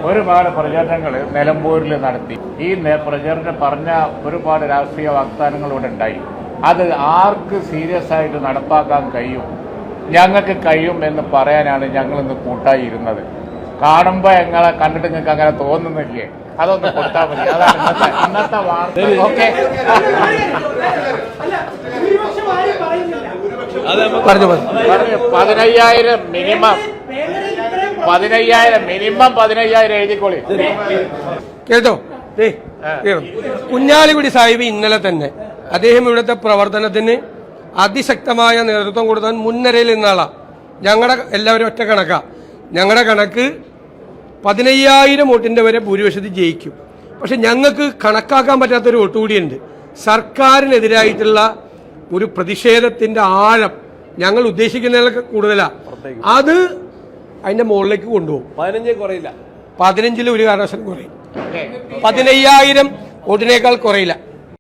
ഒരുപാട് പ്രചരണങ്ങൾ നിലമ്പൂരിൽ നടത്തി. ഈ പ്രചരണം പറഞ്ഞ ഒരുപാട് രാഷ്ട്രീയ വാഗ്ദാനങ്ങളിവിടെ ഉണ്ടായി. അത് ആർക്ക് സീരിയസ് ആയിട്ട് നടപ്പാക്കാൻ കഴിയും, ഞങ്ങൾക്ക് കഴിയും എന്ന് പറയാനാണ് ഞങ്ങളിന്ന് കൂട്ടായി ഇരുന്നത്. കാണുമ്പോൾ ഞങ്ങളെ കണ്ടിട്ട് നിങ്ങൾക്ക് അങ്ങനെ തോന്നുന്നില്ലേ? അതൊന്ന് കൊടുത്താൽ മതി. അതാണ് ഇന്നത്തെ വാർത്ത. Okay, 15,000 minimum 15,000 എഴുതിക്കോളി. കേട്ടോ, കുഞ്ഞാലിക്കുടി സാഹിബ് ഇന്നലെ തന്നെ അദ്ദേഹം ഇവിടുത്തെ പ്രവർത്തനത്തിന് അതിശക്തമായ നേതൃത്വം കൊടുത്താൽ മുൻനിരയിൽ നിന്നാളാ. ഞങ്ങളുടെ എല്ലാവരും ഒറ്റ കണക്കാ. ഞങ്ങളുടെ കണക്ക് 15,000 വോട്ടിന്റെ വരെ ഭൂരിപക്ഷത്തിൽ ജയിക്കും. പക്ഷെ ഞങ്ങൾക്ക് കണക്കാക്കാൻ പറ്റാത്തൊരു വോട്ട് കൂടിയുണ്ട്. സർക്കാരിനെതിരായിട്ടുള്ള ഒരു പ്രതിഷേധത്തിന്റെ ആഴം ഞങ്ങൾ ഉദ്ദേശിക്കുന്നതിനൊക്കെ കൂടുതലാണ്. അത് അതിന്റെ മുകളിലേക്ക് കൊണ്ടുപോകും. 15 കുറയില്ല. 15 ഒരു കാരണവശാലും കുറയും. 15,000 വോട്ടിനേക്കാൾ കുറയില്ല.